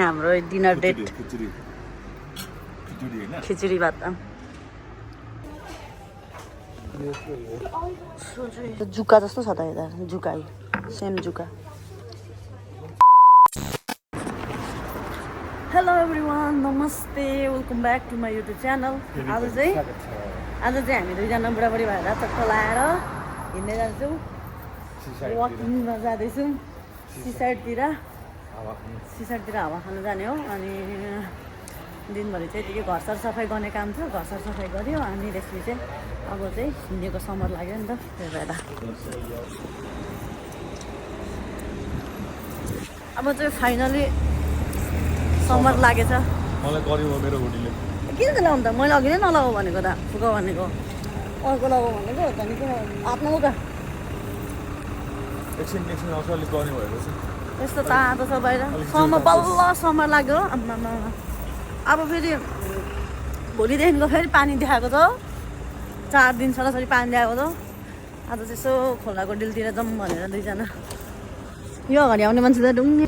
हाम्रो dinner date खिचडी भात जुका जस्तो छ त यता जुका सेम जुका हेलो एभ्रिवान नमस्ते welcome back to my YouTube channel आज चाहिँ हामी दुईजना बुढाबुढी भएर चक्क लाएर हिँड्दै जान्छौँ वकिङमा जाँदैछौँ सिसाइडतिर हावा खानु जाने हो अनि दिनभरि चाहिँ त्यही घर सरसफाइ गर्ने काम थियो घर सरसफाइ गऱ्यो अनि त्यसपछि चाहिँ अब चाहिँ हिँडेको समर लाग्यो नि त त्यही भएर अब चाहिँ फाइनली समर लागेछ मलाई गर्यो मेरो हुडीले किन चाहिँ लगाउनु त मैले अघि नै नलगाऊ भनेको त फुका भनेको अर्को लगाऊ भनेको त नि किन आफ्नो त एकछिन आउँछ अलिक गर्ने भएको छ यस्तो तातो छ बाहिर बल्ल समर लाग्यो आम्मामा अब फेरि भोलिदेखिको फेरि पानी देखाएको छ 4 दिन सरासरी पानी देखाएको छ आज चाहिँ यसो खोलाको डिलतिर जाउँ भनेर दुईजना यो अगाडि आउने मान्छे त ढुङ्गे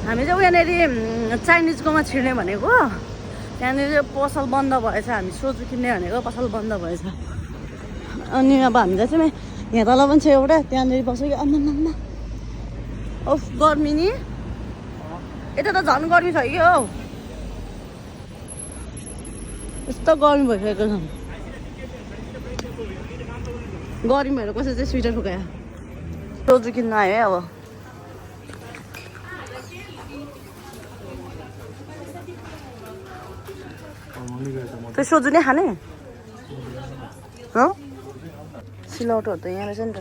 हामी चाहिँ यहाँनिर चाइनिजकोमा छिर्ने भनेको त्यहाँनिर पसल बन्द भएछ हामी सोचु किन्ने भनेको पसल बन्द भएछ अनि अब हामीलाई चाहिँ यहाँ तल पनि छ एउटा त्यहाँनिर बस्यो कि आम्मामा ओफ गर्मी नि यता त झन् गर्मी छ कि हौ यस्तो गर्मी भइसकेको छ गर्मी भएर कसै चाहिँ स्वेटर फुकायो सोचु किन्न आयो है अब त्यो सोजु नै खाने हो सिलौटोहरू त यहाँ रहेछ नि त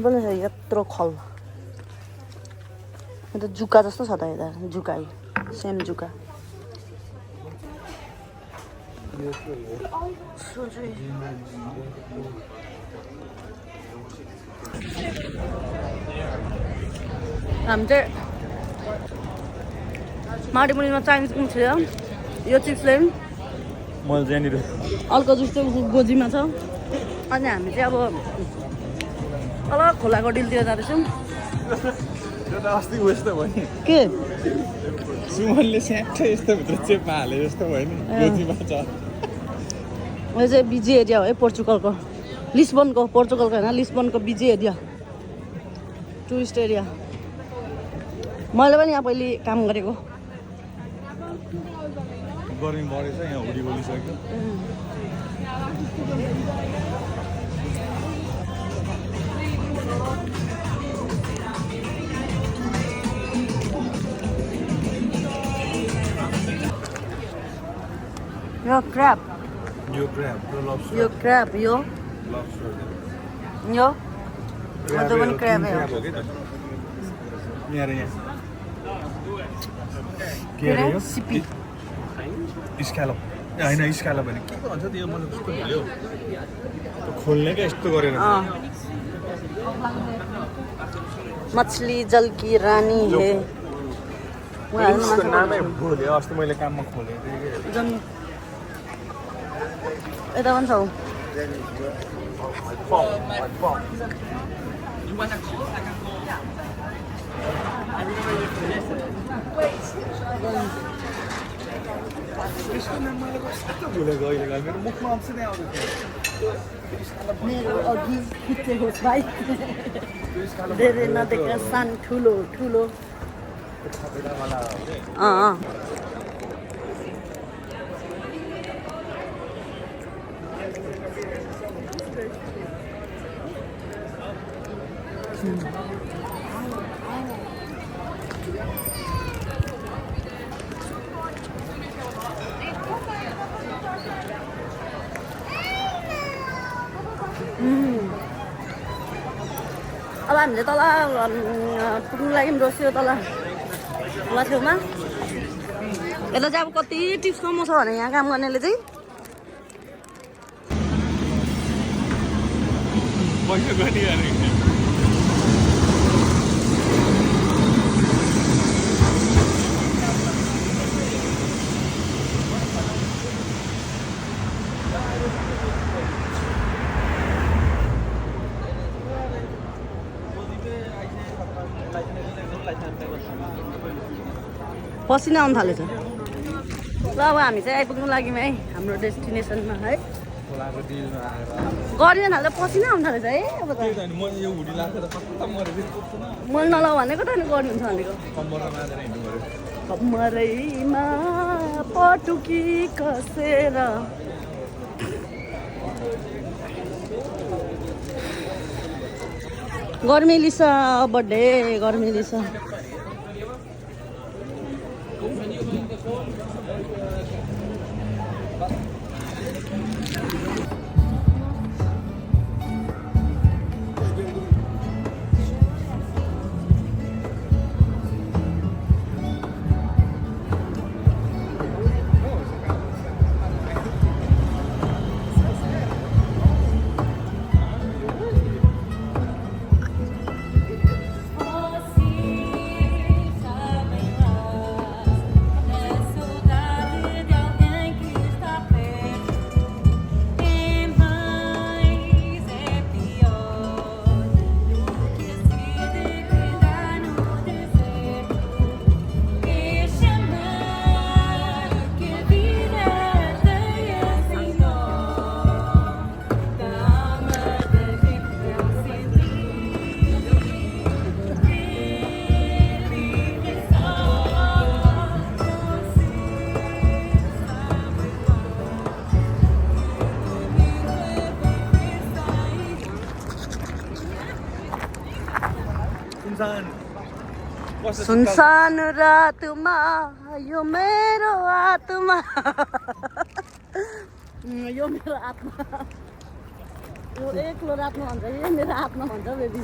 पनि छ यत्रो खल यो त जुका जस्तो छ त यता जुका सेम जुका हामी चाहिँ माडीमुडीमा चाइनिज पनि थियो यो चिप्स ल्याउँ मैले त्यहाँनिर अर्को जुस चाहिँ गोजीमा छ अनि हामी चाहिँ अब तल खोलाको डिलतिर जाँदैछौँ त्यो त अस्ति उयस त भयो नि के सुमनले स्याट्ठै यस्तो भित्र चेपमा हाले जस्तो भयो नि गोजीमा छ यो चाहिँ बिजी एरिया हो है पोर्चुगलको पोर्चुगलको होइन लिस्बनको बिजी एरिया टुरिस्ट एरिया मैले पनि यहाँ पहिले काम गरेको गर्मी बढेछ यहाँ हुडी बोलिसक्यो यो क्र्याब यो लब्स्टर यो क्र्याब यो यो त्यो पनि क्र्याबै हो यहाँ के अरे यो सिपी स्क्यालप होइन स्क्यालप भने के भन्छ त्यो मलाई कस्तो भ्यायो खोल्ने क्या यस्तो गरेर मछली जल की रानी है नामै भुल्यो अस्ति मैले काममा खोलेको थिएँ यता पनि छ यसको नाम मलाई कस्तो भुलेको अहिले मेरो मुखमा अप्स नै आउँदैन मेरो अघि खिचेको भाइ धेरै नदेखेर सान ठुलो अब हामीले तल पुग्नु लागि बस्यो तल खोला छेउमा यता चाहिँ अब कति टिप्स कमाउँछ भने यहाँ काम गर्नेले चाहिँ पैसा गरिहाल्यो पसिना आउनु थालेछ ल अब हामी चाहिँ आइपुग्नु लाग्यौँ है हाम्रो डेस्टिनेसनमा है खोलाको डिलमा आएर गरिएन हाल्दा पसिना आउनु थालेछ है अब त म यो हुडी लाग्छ त खत्तम गरेर मैले नलाउ भनेको त नि गर्नुहुन्छ भनेको कम्बरमा मात्र हिँड्नु पर्यो कम्मरैमा पटुकी कसेर गर्मी लिस बर्थडे गर्मी लिस सुनसान रातमा यो मेरो आत्मा यो मेरो आत्मा यो एक्लो रातमा भन्छ यो मेरो आत्मा भन्छ बेबी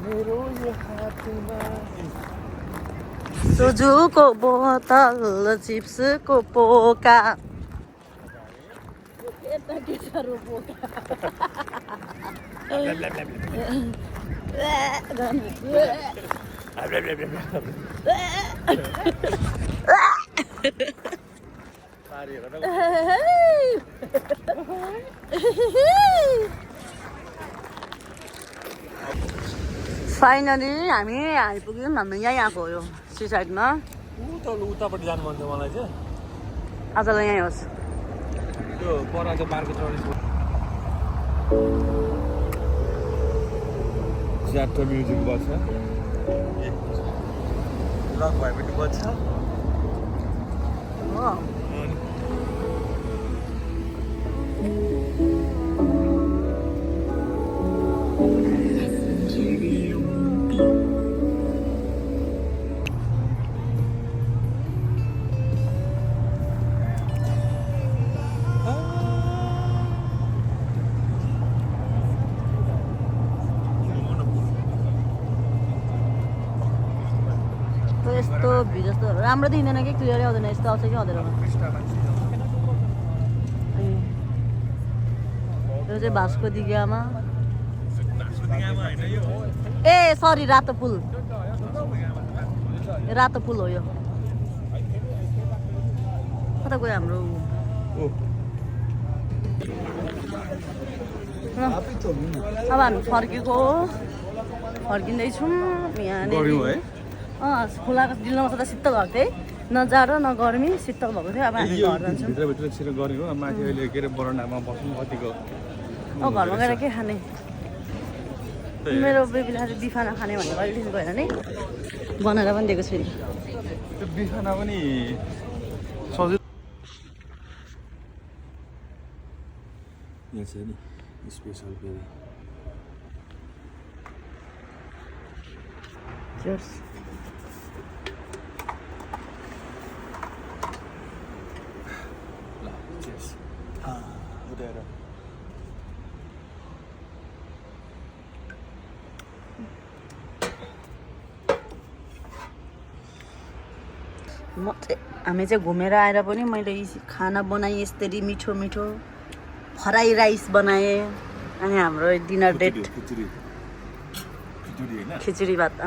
मेरो यो हातमा सुजुको बोतल चिप्सको पोका केटाकेटाहरू पोका फाइनली हामी आइपुग्यौँ हाम्रो यहीँ आएको हो यो सी साइडमा उतापट्टि जानु मन छ मलाई चाहिँ आजलाई यहीँ होस् त्यो पर चाहिँ बारको चौरिस ज्याटो म्युजिक बज्छ लक भएपछि बज्छ यस्तो भिड जस्तो राम्रो दिँदैन कि क्लियरै आउँदैन यस्तो आउँछ कि आउँदैन यो चाहिँ भास्को दिघामा ए सरी रातो फुल रातो फुल हो यो कता गयो हाम्रो अब हामी फर्किँदैछौँ यहाँनिर खोलाको डिलमा त शीतल भएको थियो न जाडो न गर्मी शीतल भएको थियो अब हामी घर जान्छौँ भित्रभित्र छिटो गरेको माथि अहिले के अरे बरन्डामा बस्नु कतिको अब घरमा गएर के खाने मेरो बेबीले आज बिफाना खाने भनेको अहिले गएन नि बनाएर पनि दिएको छुइनँ त्यो बिफाना पनि सजिलो यहाँ छ नि स्पेसल पेरी Cheers. Cheers. उडेर हामी चाहिँ घुमेर आएर पनि मैले खाना बनाएँ यसरी मिठो मिठो फ्राई राइस बनाएँ अनि हाम्रो डिनर डेट खिचडी भात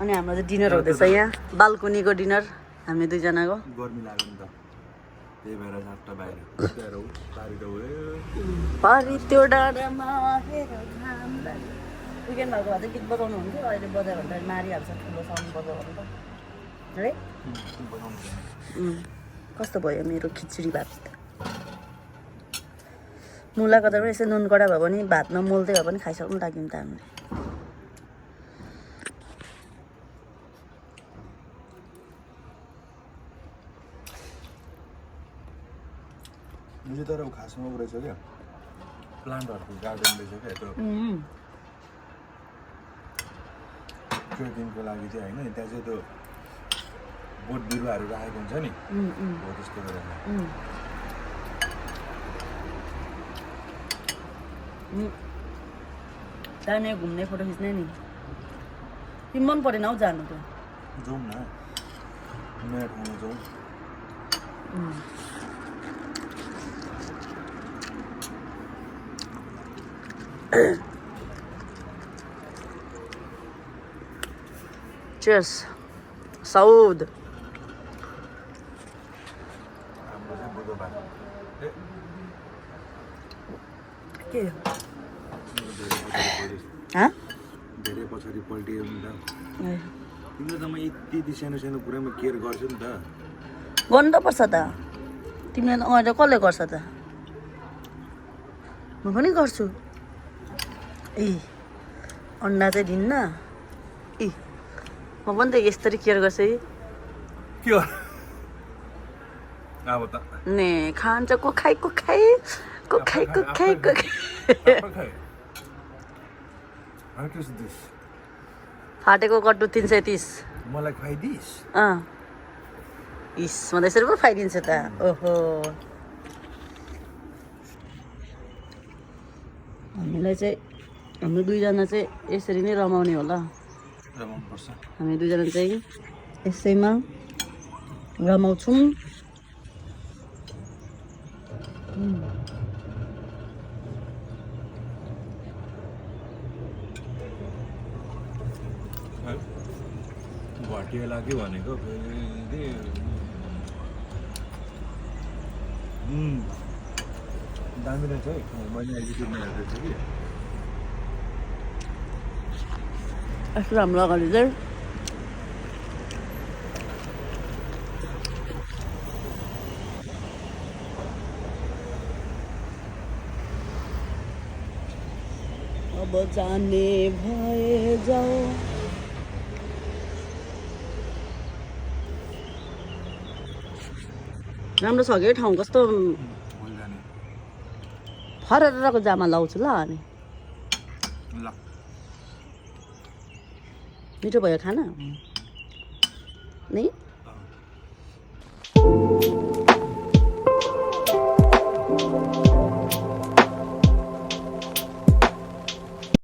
अनि हाम्रो चाहिँ डिनर हुँदैछ यहाँ बाल्कनीको डिनर हामी दुईजनाको गर्मी लाग्यो नि त त्यही भएर जाप्टा बाहिर पारी त पारी त्यो डाँडामा हेर घाम लाग्यो। विकेन्ड भएको भए चाहिँ गीत बजाउनु हुन्थ्यो, अहिले बजायो भने त मारिहाल्छ ठुलो साउन्ड बजायो भने त है। कस्तो भयो मेरो खिचडी भात। मुला कता पनि यसो नुन कडा भयो भने भात नमोल्दै भए पनि खाइसक्नु लाग्यो नि त हामीले। यो तर खासमा रहेछ क्या प्लान्टहरूको गार्डन रहेछ क्या त्यो ट्रेकिङको लागि चाहिँ होइन त्यहाँ चाहिँ त्यो बोट बिरुवाहरू राखेको हुन्छ नि हो त्यस्तो गरेर जाने घुम्ने फोटो खिच्ने नि तिमी मन परेन हौ जानु त जाउँ न नयाँ ठाउँमा जाउँ Cheers. Saud. के धेरै पछाडि पल्टियो नि त तिम्रो त म यति सानो सानो कुरामा केयर गर्छु नि त गर्नु त पर्छ त तिमीले अहिले कसले गर्छ त म पनि गर्छु ए अन्डा चाहिँ दिन्न ए म पनि त यसरी केयर गर्छु है के हो अब त ने खान्छ कोखाइ कोखाइ कोखाइ कोखाइ कोखाइ फाटेको कट्टु 330 मलाई खुवाइदिस् इस म त यसरी पो खुवाइदिन्छ त ओहो हामीलाई चाहिँ हाम्रो दुईजना चाहिँ यसरी नै रमाउने होला हामी दुईजना चाहिँ यसैमा रमाउँछौँ घटिया लाग्यो भनेको फेरि दामी रहेछ है मैले अहिले युट्युबमा हेर्दैछु कि यस्तो राम्रो अगाडि चाहिँ अब जाने भए जाऊ राम्रो छ कि ठाउँ कस्तो फररको जामा लाउँछु ल अनि ल मिठो भयो खाना नि